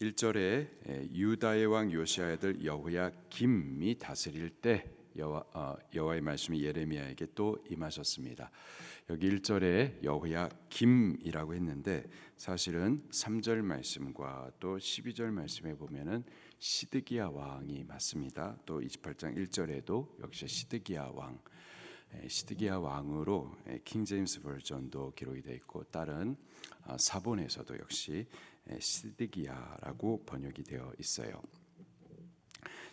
1절에 유다의 왕 요시아의 아들 여호야김이 다스릴 때 여호와의 말씀이 예레미야에게 또 임하셨습니다. 여기 1절에 여호야김이라고 했는데 사실은 3절 말씀과 또 12절 말씀에 보면은 시드기야 왕이 맞습니다. 또 28장 1절에도 역시 시드기야 왕, 시드기야 왕으로 킹 제임스 버전도 기록이 되어 있고 다른 사본에서도 역시 시드기야라고 번역이 되어 있어요.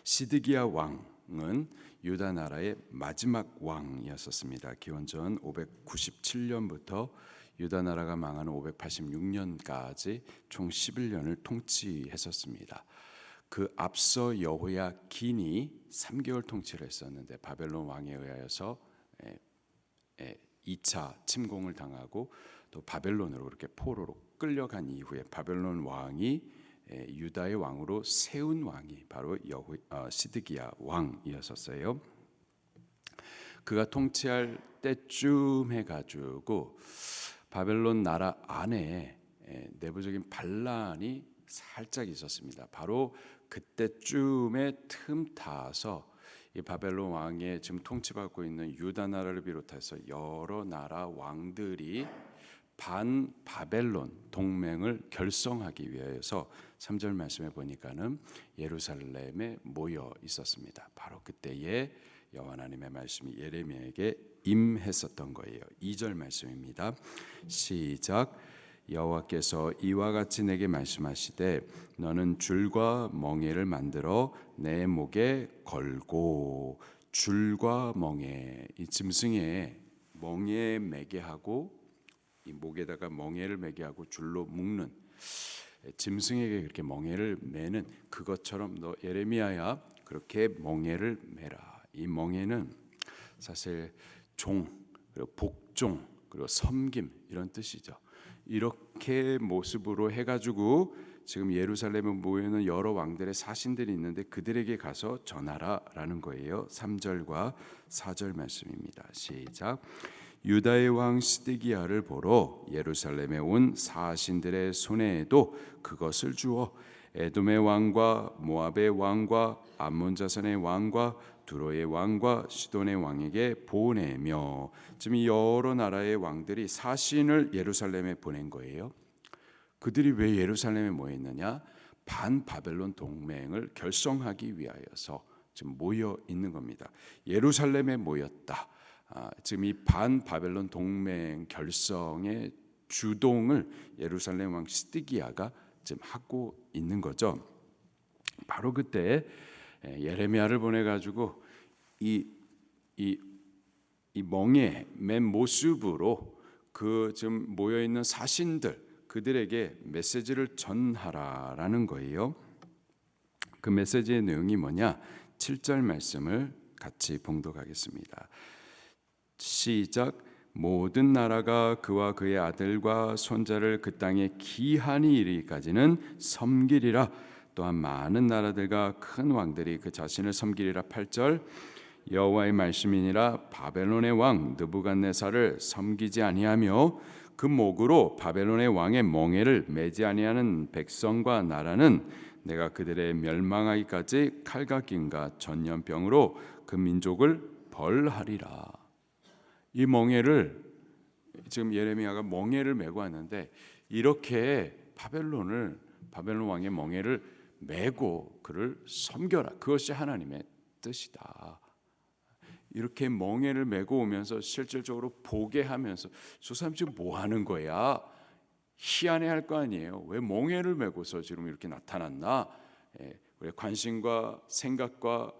시드기야 왕은 유다 나라의 마지막 왕이었습니다. 기원전 597년부터 유다 나라가 망하는 586년까지 총 11년을 통치했었습니다. 그 앞서 여호야긴이 3개월 통치를 했었는데 바벨론 왕에 의하여서 2차 침공을 당하고 또 바벨론으로 그렇게 포로로 끌려간 이후에 바벨론 왕이 유다의 왕으로 세운 왕이 바로 시드기야 왕이었었어요. 그가 통치할 때쯤 해가지고 바벨론 나라 안에 내부적인 반란이 살짝 있었습니다. 바로 그때쯤에 틈타서 이 바벨론 왕의 지금 통치받고 있는 유다 나라를 비롯해서 여러 나라 왕들이 반 바벨론 동맹을 결성하기 위해서 3절 말씀에 보니까는 예루살렘에 모여 있었습니다. 바로 그때에 여호와 하나님의 말씀이 예레미야에게 임했었던 거예요. 2절 말씀입니다. 시작. 여호와께서 이와 같이 내게 말씀하시되 너는 줄과 멍에를 만들어 내 목에 걸고. 줄과 멍에, 이 짐승에 멍에 매게 하고 이 목에다가 멍에를 매게 하고 줄로 묶는, 짐승에게 그렇게 멍에를 매는 그것처럼 너 예레미야야 그렇게 멍에를 매라. 이 멍에는 사실 종, 그리고 복종, 그리고 섬김 이런 뜻이죠. 이렇게 모습으로 해가지고 지금 예루살렘에 모여있는 여러 왕들의 사신들이 있는데 그들에게 가서 전하라라는 거예요. 3절과 4절 말씀입니다. 시작. 유다의 왕 시드기야를 보러 예루살렘에 온 사신들의 손에도 그것을 주어 에돔의 왕과 모압의 왕과 암몬 자손의 왕과 두로의 왕과 시돈의 왕에게 보내며, 지금 여러 나라의 왕들이 사신을 예루살렘에 보낸 거예요. 그들이 왜 예루살렘에 모였느냐? 반 바벨론 동맹을 결성하기 위하여서 지금 모여 있는 겁니다. 예루살렘에 모였다. 지금 이 반 바벨론 동맹 결성의 주동을 예루살렘 왕 시드기야가 지금 하고 있는 거죠. 바로 그때 예레미야를 보내 가지고 이 멍에 맨 모습으로 그 지금 모여 있는 사신들 그들에게 메시지를 전하라라는 거예요. 그 메시지의 내용이 뭐냐? 7절 말씀을 같이 봉독하겠습니다. 시작. 모든 나라가 그와 그의 아들과 손자를 그 땅에 기한이 이르기까지는 섬기리라. 또한 많은 나라들과 큰 왕들이 그 자신을 섬기리라. 8절. 여호와의 말씀이니라. 바벨론의 왕 느부갓네살을 섬기지 아니하며 그 목으로 바벨론의 왕의 멍에를 매지 아니하는 백성과 나라는 내가 그들의 멸망하기까지 칼과 김과 전염병으로 그 민족을 벌하리라. 이 멍에를 지금 예레미야가 멍에를 메고 왔는데 이렇게 바벨론 왕의 멍에를 메고 그를 섬겨라. 그것이 하나님의 뜻이다. 이렇게 멍에를 메고 오면서 실질적으로 보게 하면서 저 사람 지금 뭐 하는 거야? 희한해할 거 아니에요. 왜 멍에를 메고서 지금 이렇게 나타났나? 우리 관심과 생각과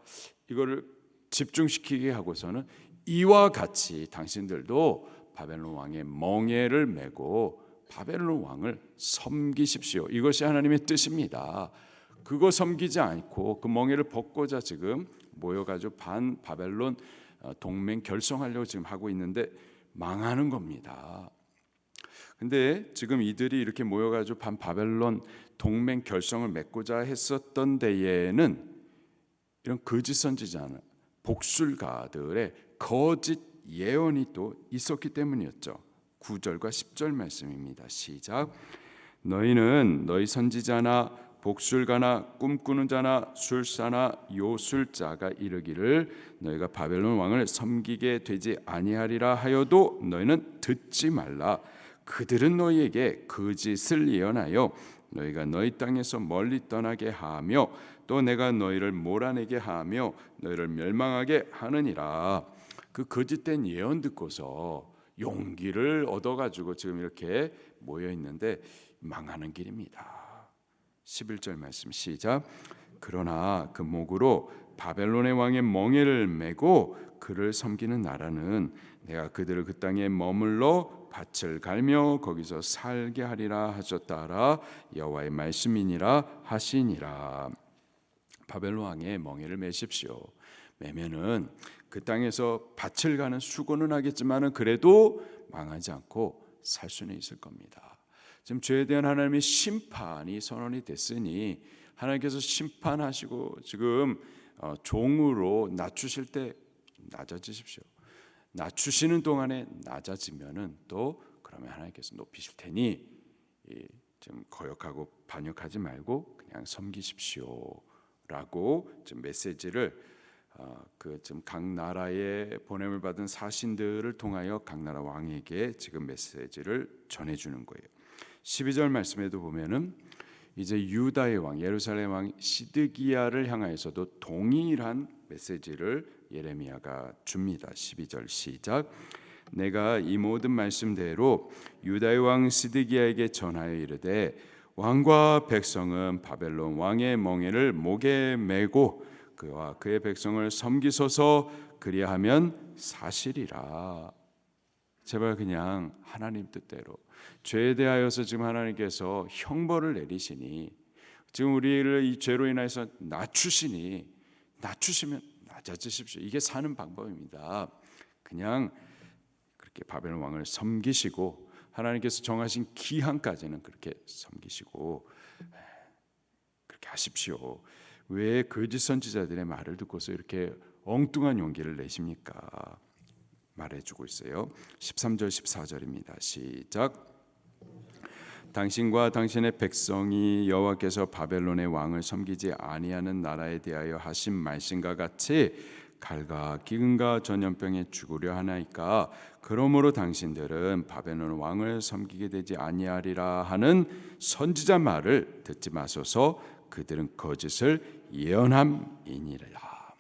이거를 집중시키게 하고서는 이와 같이 당신들도 바벨론 왕의 멍에를 메고 바벨론 왕을 섬기십시오. 이것이 하나님의 뜻입니다. 그거 섬기지 않고 그 멍에를 벗고자 지금 모여가지고 반 바벨론 동맹 결성하려고 지금 하고 있는데 망하는 겁니다. 근데 지금 이들이 이렇게 모여가지고 반 바벨론 동맹 결성을 맺고자 했었던 데에는 이런 거짓 선지자는 복술가들의 거짓 예언이 또 있었기 때문이었죠. 9절과 10절 말씀입니다. 시작. 너희는 너희 선지자나 복술가나 꿈꾸는 자나 술사나 요술자가 이르기를 너희가 바벨론 왕을 섬기게 되지 아니하리라 하여도 너희는 듣지 말라. 그들은 너희에게 거짓을 예언하여 너희가 너희 땅에서 멀리 떠나게 하며 또 내가 너희를 몰아내게 하며 너희를 멸망하게 하느니라. 그 거짓된 예언 듣고서 용기를 얻어가지고 지금 이렇게 모여 있는데 망하는 길입니다. 11절 말씀 시작. 그러나 그 목으로 바벨론의 왕의 멍에를 메고 그를 섬기는 나라는 내가 그들을 그 땅에 머물러 밭을 갈며 거기서 살게 하리라 하셨다라. 여호와의 말씀이니라 하시니라. 바벨론 왕의 멍에를 메십시오. 매면은 그 땅에서 밭을 가는 수고는 하겠지만은 그래도 망하지 않고 살 수는 있을 겁니다. 지금 죄에 대한 하나님의 심판이 선언이 됐으니 하나님께서 심판하시고 지금 종으로 낮추실 때 낮아지십시오. 낮추시는 동안에 낮아지면은 또 그러면 하나님께서 높이실 테니 좀 거역하고 반역하지 말고 그냥 섬기십시오라고 좀 메시지를 지금 각 나라에 보냄을 받은 사신들을 통하여 각 나라 왕에게 지금 메시지를 전해주는 거예요. 12절 말씀에도 보면은 이제 유다의 왕 예루살렘 왕 시드기야를 향하여서도 동일한 메시지를 예레미야가 줍니다. 12절 시작. 내가 이 모든 말씀대로 유다의 왕 시드기야에게 전하여 이르되 왕과 백성은 바벨론 왕의 멍에를 목에 메고 그와 그의 백성을 섬기소서 그리하면 사시리라. 제발 그냥 하나님 뜻대로 죄에 대하여서 지금 하나님께서 형벌을 내리시니 지금 우리를 이 죄로 인해서 낮추시니 낮추시면 낮아지십시오. 이게 사는 방법입니다. 그냥 그렇게 바벨론 왕을 섬기시고 하나님께서 정하신 기한까지는 그렇게 섬기시고 그렇게 하십시오. 왜 거짓 선지자들의 말을 듣고서 이렇게 엉뚱한 용기를 내십니까? 말해주고 있어요. 13절 14절입니다. 시작. 당신과 당신의 백성이 여호와께서 바벨론의 왕을 섬기지 아니하는 나라에 대하여 하신 말씀과 같이 칼과 기근과 전염병에 죽으려 하나이까. 그러므로 당신들은 바벨론 왕을 섬기게 되지 아니하리라 하는 선지자 말을 듣지 마소서. 그들은 거짓을 예언함이니라.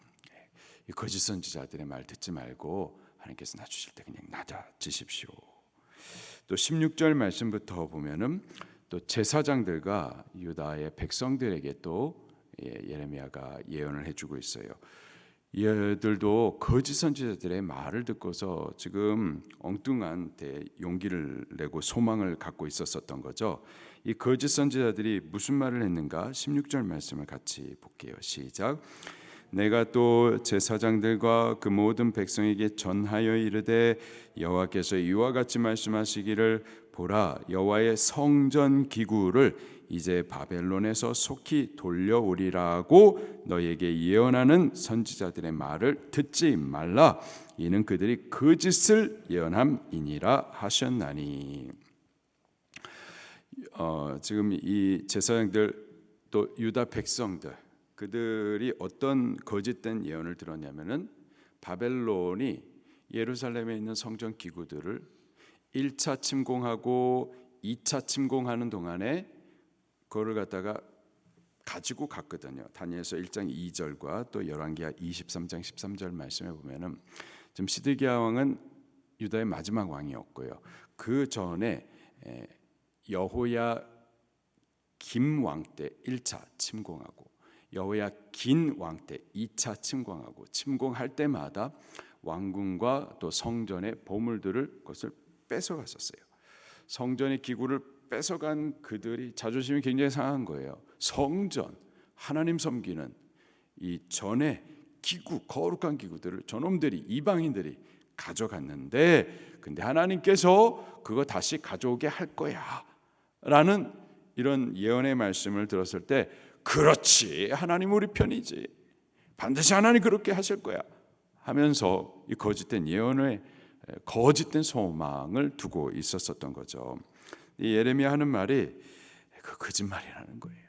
이 거짓 선지자들의 말 듣지 말고 하나님께서 낮추실 때 그냥 낮아지십시오. 또 16절 말씀부터 보면은 또 제사장들과 유다의 백성들에게 또 예레미야가 예언을 해주고 있어요. 얘들도 거짓 선지자들의 말을 듣고서 지금 엉뚱한 용기를 내고 소망을 갖고 있었던 거죠. 이 거짓 선지자들이 무슨 말을 했는가? 16절 말씀을 같이 볼게요. 시작. 내가 또 제사장들과 그 모든 백성에게 전하여 이르되 여호와께서 이와 같이 말씀하시기를 보라 여호와의 성전 기구를 이제 바벨론에서 속히 돌려오리라고 너희에게 예언하는 선지자들의 말을 듣지 말라. 이는 그들이 거짓을 예언함이니라 하셨나니. 지금 이 제사장들 또 유다 백성들 그들이 어떤 거짓된 예언을 들었냐면은 바벨론이 예루살렘에 있는 성전 기구들을 1차 침공하고 2차 침공하는 동안에 그거를 갖다가 가지고 갔거든요. 다니엘서 1장 2절과 또 열왕기하 23장 13절 말씀에 보면은 지금 시드기야 왕은 유다의 마지막 왕이었고요. 그 전에 여호야 김 왕 때 1차 침공하고 여호야 긴 왕 때 2차 침공하고 침공할 때마다 왕궁과 또 성전의 보물들을 그것을 뺏어갔었어요. 성전의 기구를 뺏어간 그들이 자존심이 굉장히 상한 거예요. 성전, 하나님 섬기는 이 전에 기구, 거룩한 기구들을 저놈들이 이방인들이 가져갔는데 근데 하나님께서 그거 다시 가져오게 할 거야 라는 이런 예언의 말씀을 들었을 때 그렇지 하나님 우리 편이지 반드시 하나님 그렇게 하실 거야 하면서 이 거짓된 예언에 거짓된 소망을 두고 있었던 거죠. 이 예레미야 하는 말이 그 거짓말이라는 거예요.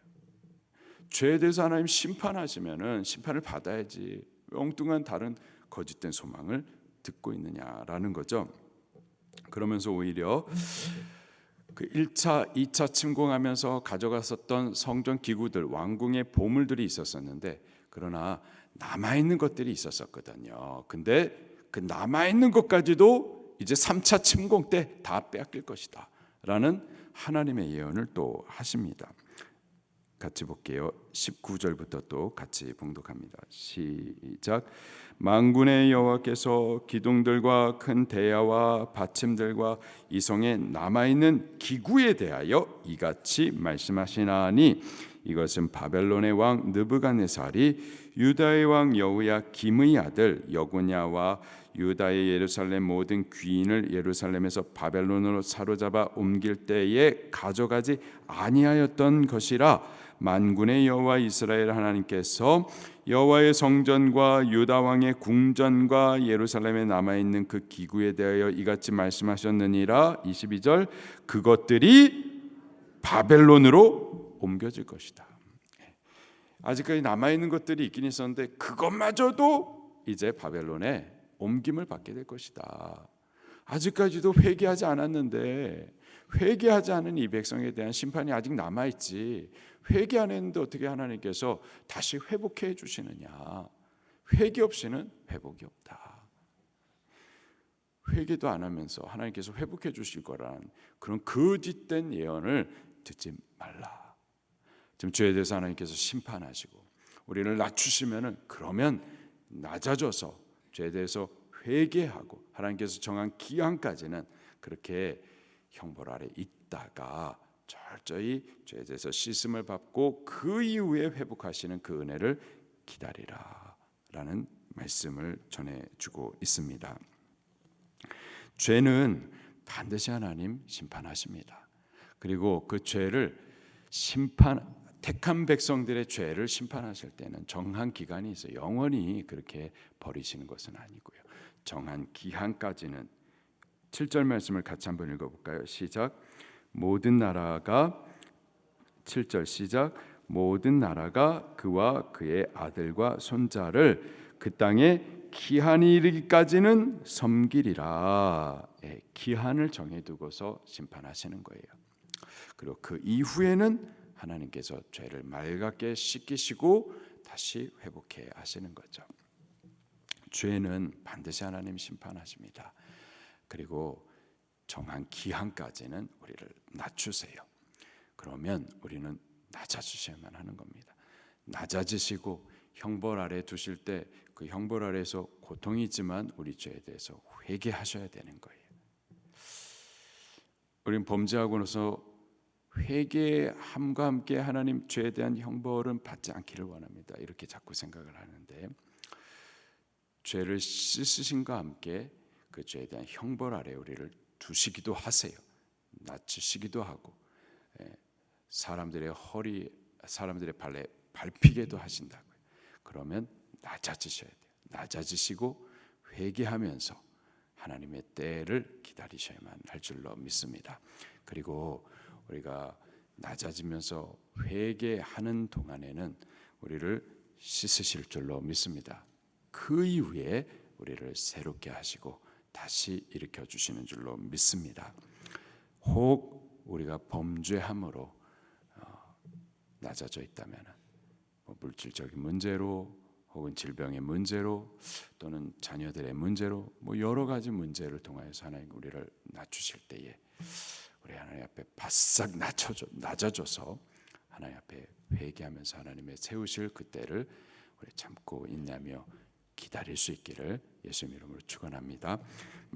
죄에 대해서 하나님 심판하시면은 심판을 받아야지 엉뚱한 다른 거짓된 소망을 듣고 있느냐라는 거죠. 그러면서 오히려 그 1차, 2차 침공하면서 가져갔었던 성전 기구들, 왕궁의 보물들이 있었었는데 그러나 남아있는 것들이 있었었거든요. 근데 그 남아있는 것까지도 이제 3차 침공 때 다 빼앗길 것이다 라는 하나님의 예언을 또 하십니다. 같이 볼게요. 19절부터 또 같이 봉독합니다. 시작. 만군의 여호와께서 기둥들과 큰 대야와 받침들과 이성에 남아있는 기구에 대하여 이같이 말씀하시나니 이것은 바벨론의 왕 느부갓네살이 유다의 왕 여호야김의 아들 여고냐와 유다의 예루살렘 모든 귀인을 예루살렘에서 바벨론으로 사로잡아 옮길 때에 가져가지 아니하였던 것이라. 만군의 여호와 이스라엘 하나님께서 여호와의 성전과 유다 왕의 궁전과 예루살렘에 남아있는 그 기구에 대하여 이같이 말씀하셨느니라. 22절. 그것들이 바벨론으로 옮겨질 것이다. 아직까지 남아있는 것들이 있긴 있었는데 그것마저도 이제 바벨론에 옮김을 받게 될 것이다. 아직까지도 회개하지 않았는데 회개하지 않은 이 백성에 대한 심판이 아직 남아있지, 회개 안 했는데 어떻게 하나님께서 다시 회복해 주시느냐. 회개 없이는 회복이 없다. 회개도 안 하면서 하나님께서 회복해 주실 거란 그런 거짓된 예언을 듣지 말라. 지금 죄에 대해서 하나님께서 심판하시고 우리를 낮추시면은 그러면 낮아져서 죄에 대해서 회개하고 하나님께서 정한 기한까지는 그렇게 형벌 아래 있다가 철저히 죄에 대해서 씻음을 받고 그 이후에 회복하시는 그 은혜를 기다리라 라는 말씀을 전해주고 있습니다. 죄는 반드시 하나님 심판하십니다. 그리고 그 죄를 택한 백성들의 죄를 심판하실 때는 정한 기간이 있어요. 영원히 그렇게 버리시는 것은 아니고요. 정한 기한까지는. 7절 말씀을 같이 한번 읽어볼까요? 시작. 모든 나라가 7절 시작. 모든 나라가 그와 그의 아들과 손자를 그 땅에 기한이 이르기까지는 섬기리라. 기한을 정해두고서 심판하시는 거예요. 그리고 그 이후에는 하나님께서 죄를 맑게 씻기시고 다시 회복해 하시는 거죠. 죄는 반드시 하나님 심판하십니다. 그리고 정한 기한까지는 우리를 낮추세요. 그러면 우리는 낮아지셔야만 하는 겁니다. 낮아지시고 형벌 아래 두실 때 그 형벌 아래에서 고통이지만 우리 죄에 대해서 회개하셔야 되는 거예요. 우리는 범죄하고 나서 회개함과 함께 하나님 죄에 대한 형벌은 받지 않기를 원합니다. 이렇게 자꾸 생각을 하는데 죄를 씻으심과 함께 그 죄에 대한 형벌 아래 우리를 두시기도 하세요. 낮추시기도 하고 사람들의 허리, 사람들의 발에 밟히게도 하신다고요. 그러면 낮아지셔야 돼요. 낮아지시고 회개하면서 하나님의 때를 기다리셔야만 할 줄로 믿습니다. 그리고 우리가 낮아지면서 회개하는 동안에는 우리를 씻으실 줄로 믿습니다. 그 이후에 우리를 새롭게 하시고 다시 일으켜 주시는 줄로 믿습니다. 혹 우리가 범죄함으로 낮아져 있다면 물질적인 문제로 혹은 질병의 문제로 또는 자녀들의 문제로 여러 가지 문제를 통하여서 하나님 우리를 낮추실 때에 우리 하나님 앞에 바싹 낮아져서 하나님 앞에 회개하면서 하나님의 세우실 그때를 우리 참고 인내하며 기다릴 수 있기를 예수님 이름으로 축원합니다.